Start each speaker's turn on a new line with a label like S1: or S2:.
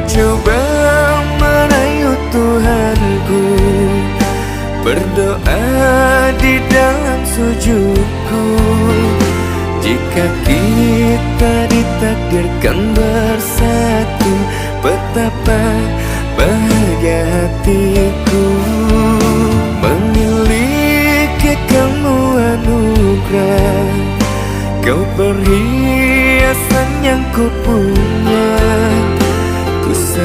S1: coba merayu Tuhanku, berdoa di dalam sujudku. Jika kita ditakdirkan bersatu, betapa bahagia hatiku. Memiliki kamu anugerah, kau perhiasan yang ku punya.